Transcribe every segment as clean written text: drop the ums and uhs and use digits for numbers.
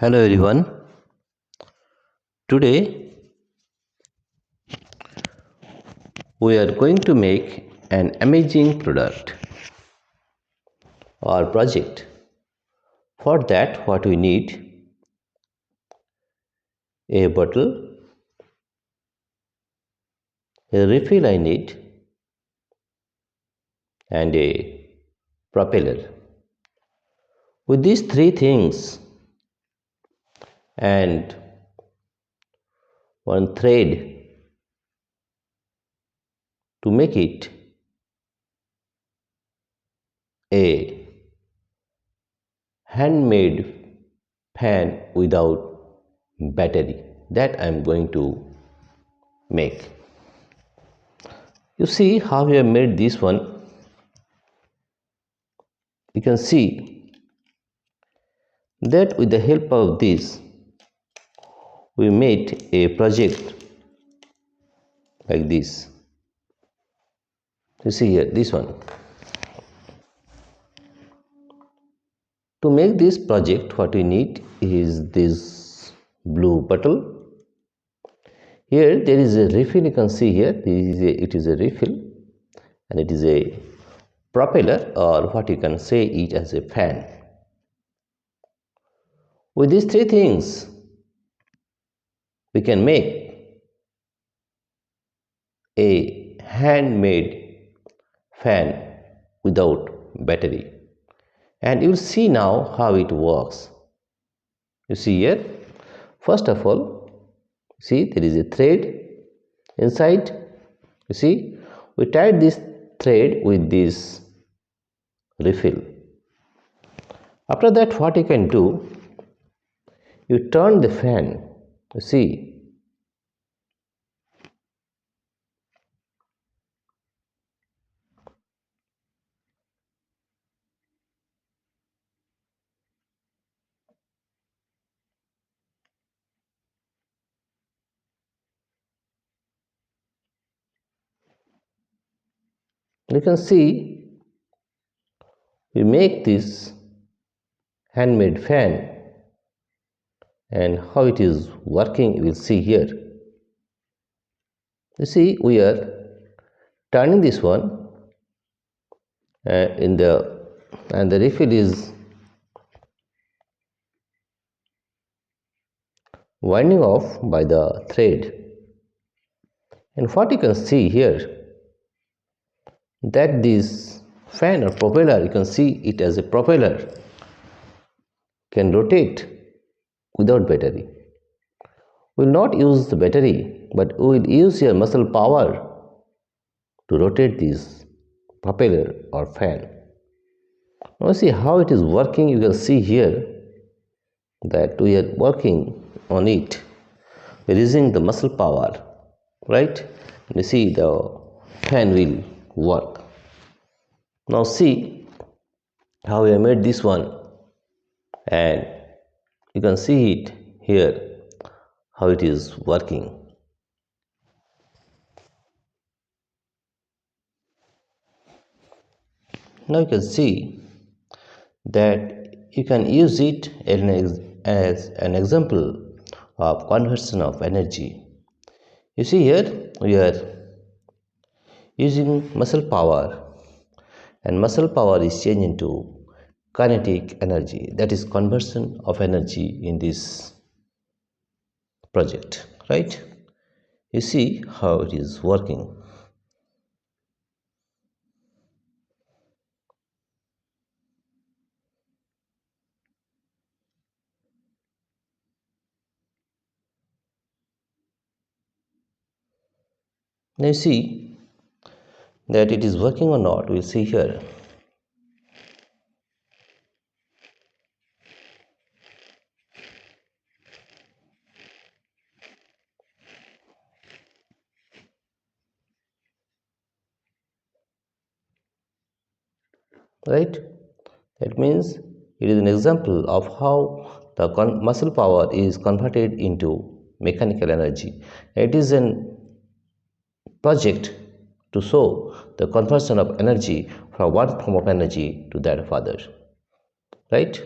Hello everyone. Today we are going to make an amazing product or project. For that what we need: a bottle, a refill I need, and a propeller. With these three things and one thread to make it a handmade fan without battery, that I am going to make. You see how we have made this one. You can see that with the help of this we made a project like this. You see here this one. To make this project what we need is this blue bottle. Here there is a refill. You can see here it is a refill, and it is a propeller, or what you can say it as a fan. With these three things we can make a handmade fan without battery, and you will see now how it works. You see here, first of all, see there is a thread inside. You see, we tied this thread with this refill. After that what you can do, you turn the fan. You see, you can see we make this handmade fan, and how it is working you will see here. You see, we are turning this one and the refill is winding off by the thread, and what you can see here, that this fan or propeller, you can see it as a propeller, can rotate without battery. We will not use the battery, but we will use your muscle power to rotate this propeller or fan. Now see how it is working. You can see here that we are working on it. We are using the muscle power, right? You see the fan will work. Now see how we have made this one, and you can see it here how it is working. Now you can see that you can use it as an example of conversion of energy. You see here we are using muscle power, and muscle power is changed into kinetic energy, that is conversion of energy in this project, right? You see how it is working. Now you see that it is working or not. We'll see here. Right? That means it is an example of how the muscle power is converted into mechanical energy. It is an project to show the conversion of energy from one form of energy to that of other. Right?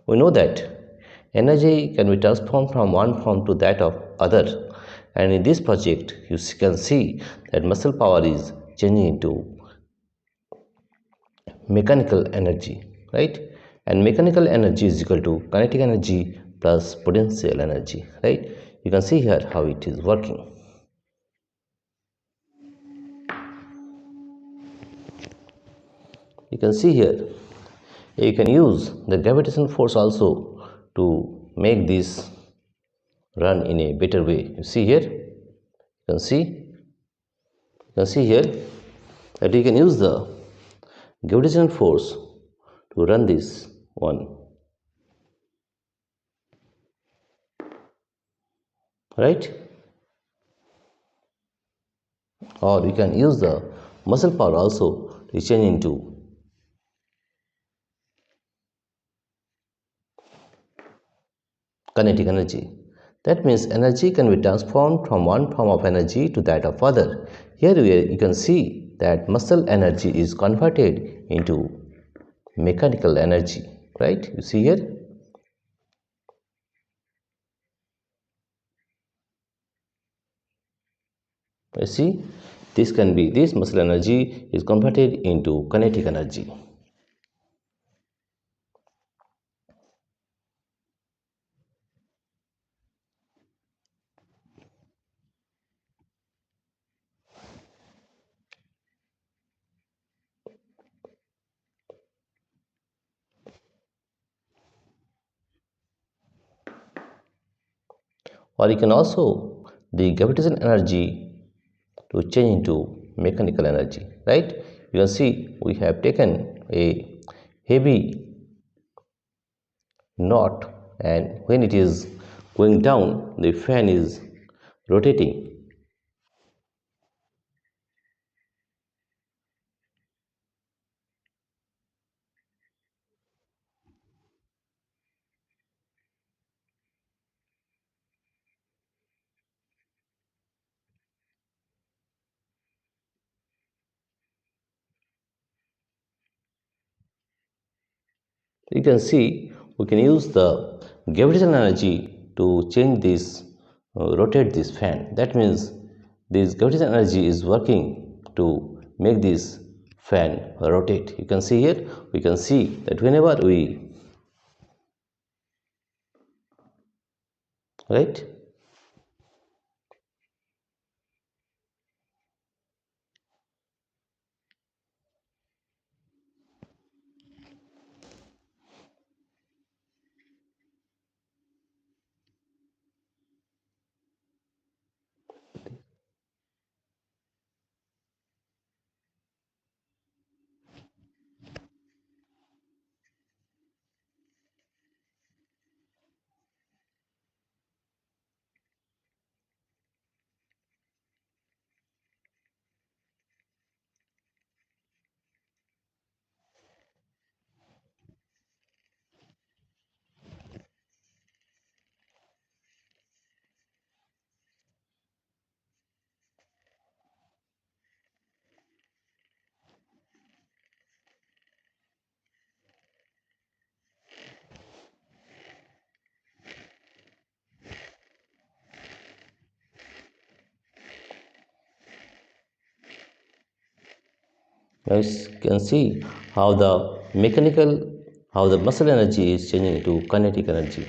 We know that Energy can be transformed from one form to that of other. And in this project, you can see that muscle power is changing into mechanical energy, right? And mechanical energy is equal to kinetic energy plus potential energy, right? You can see here how it is working. You can see here you can use the gravitational force also to make this run in a better way. You see here, you can see here that you can use the gravitational force to run this one, right? Or you can use the muscle power also to change into kinetic energy. That means energy can be transformed from one form of energy to that of other. Here you can see that muscle energy is converted into mechanical energy, right? You see here, you see this muscle energy is converted into kinetic energy. Or you can also the gravitational energy to change into mechanical energy, right? You can see we have taken a heavy knot, and when it is going down the fan is rotating. You can see we can use the gravitational energy to change this, rotate this fan. That means this gravitational energy is working to make this fan rotate. You can see here, we can see that whenever we, right? Now you can see how how the muscle energy is changing to kinetic energy.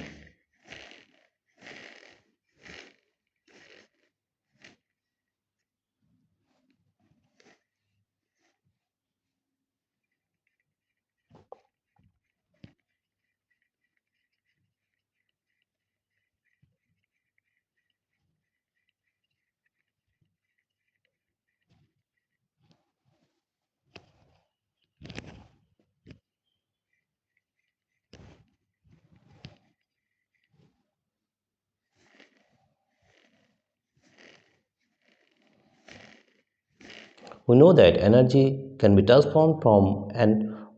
We know that energy can be transformed from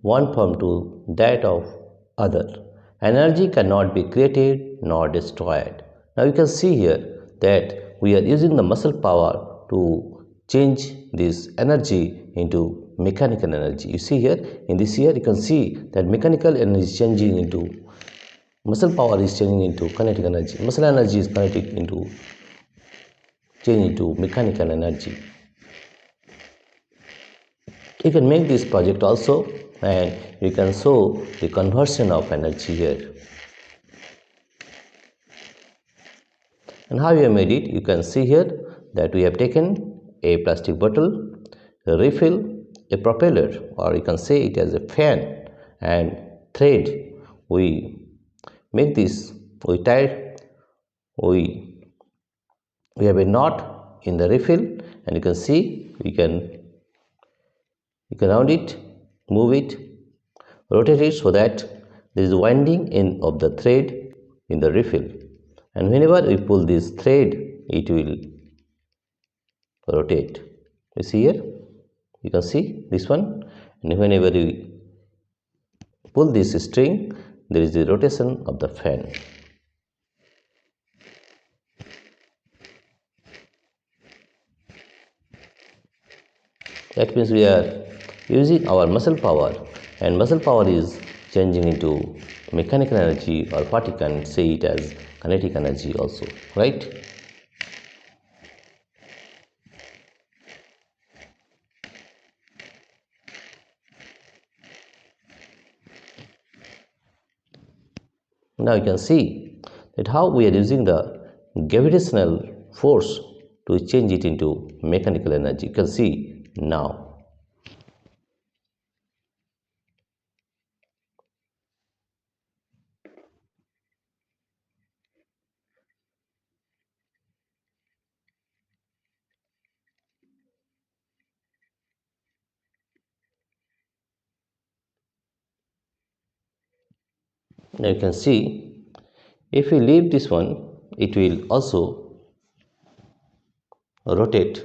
one form to that of other. Energy cannot be created nor destroyed. Now you can see here that we are using the muscle power to change this energy into mechanical energy. You see here in this here you can see that mechanical energy is changing into muscle power is changing into kinetic energy. Muscle energy is kinetic into change into mechanical energy. You can make this project also, and you can show the conversion of energy here. And how you have made it, you can see here that we have taken a plastic bottle, a refill, a propeller, or you can say it as a fan, and thread. We make this, we tie, we have a knot in the refill, and you can see you can round it, move it, rotate it so that there is winding in of the thread in the refill, and whenever we pull this thread it will rotate. You see here, you can see this one, and whenever we pull this string there is the rotation of the fan. That means we are using our muscle power, and muscle power is changing into mechanical energy, or what you can say it as kinetic energy also, right? Now you can see that how we are using the gravitational force to change it into mechanical energy. You can see now. Now you can see if we leave this one, it will also rotate.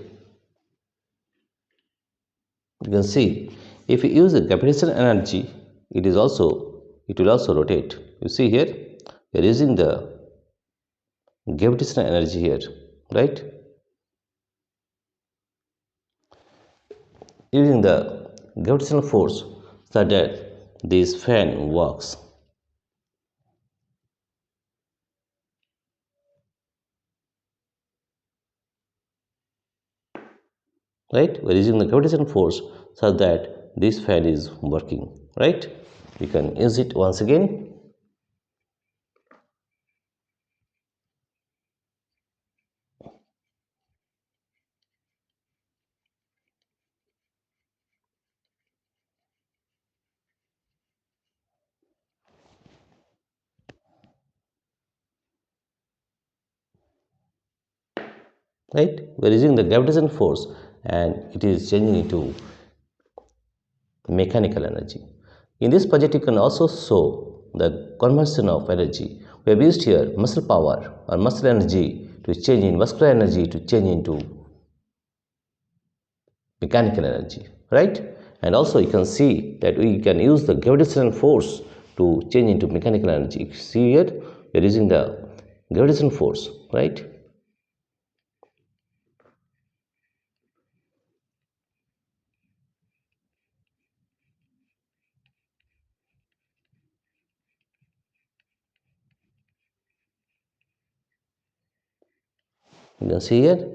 You can see if we use the gravitational energy, it will also rotate. You see here, we are using the gravitational energy here, right? Using the gravitational force so that this fan works. Right, we're using the gravitational force so that this fan is working, right? We can use it once again. Right, we're using the gravitational force and it is changing into mechanical energy. In this project, you can also show the conversion of energy. We have used here muscle power or muscle energy to change in muscular energy to change into mechanical energy, right? And also you can see that we can use the gravitational force to change into mechanical energy. See here, we are using the gravitational force, right? You can see here.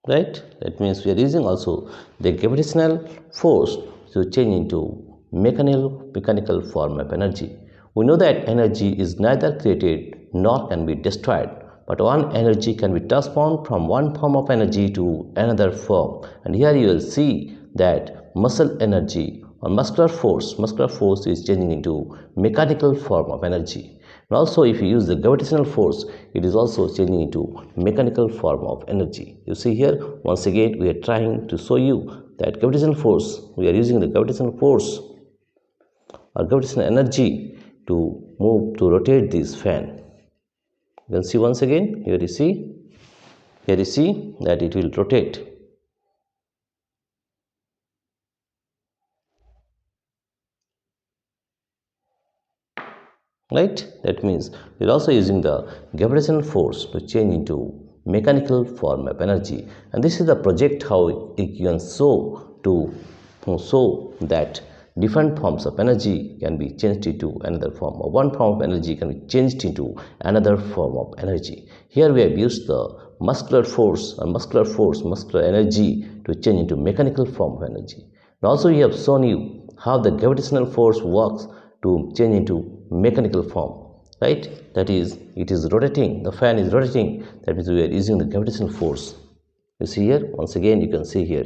Right, that means we are using also the gravitational force to change into mechanical form of energy. We know that energy is neither created nor can be destroyed, but one energy can be transformed from one form of energy to another form. And here you will see that muscle energy or muscular force is changing into mechanical form of energy. And also if you use the gravitational force, it is also changing into mechanical form of energy. You see here, once again we are trying to show you that gravitational force, we are using the gravitational force or gravitational energy to move, to rotate this fan. You can see once again, here you see that it will rotate. Right, that means we're also using the gravitational force to change into mechanical form of energy. And this is the project how it can show that different forms of energy can be changed into another form, or one form of energy can be changed into another form of energy. Here we have used the muscular energy to change into mechanical form of energy. And also we have shown you how the gravitational force works to change into mechanical form, right? That is, it is rotating, the fan is rotating, that means we are using the gravitational force. You see here, once again you can see here.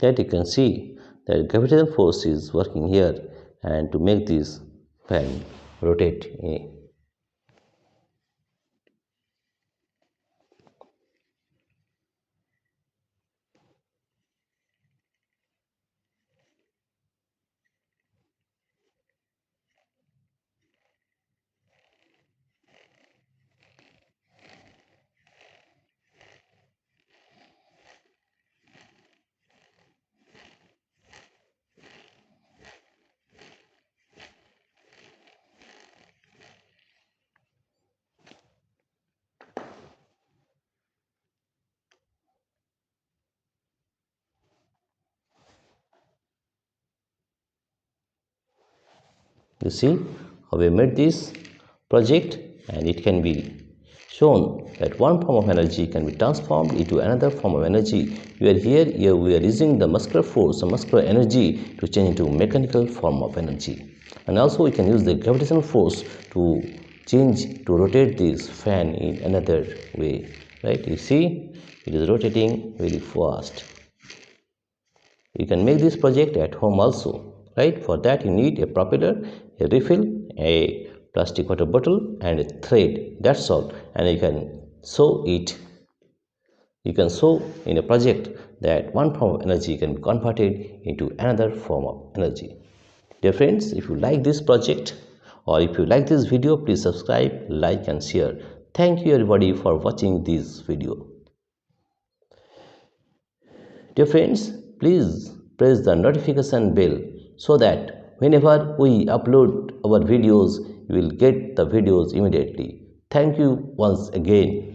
That you can see that gravitational force is working here and to make this fan rotate. You see how we made this project, and it can be shown that one form of energy can be transformed into another form of energy. Here we are using the muscular force, the muscular energy to change into mechanical form of energy. And also we can use the gravitational force to change, to rotate this fan in another way. Right? You see, it is rotating very fast. You can make this project at home also, right? For that you need a propeller, a refill, a plastic water bottle and a thread. That's all. And you can sew it. You can sew in a project that one form of energy can be converted into another form of energy. Dear friends, if you like this project or if you like this video, please subscribe, like and share. Thank you everybody for watching this video. Dear friends, please press the notification bell so that whenever we upload our videos, you will get the videos immediately. Thank you once again.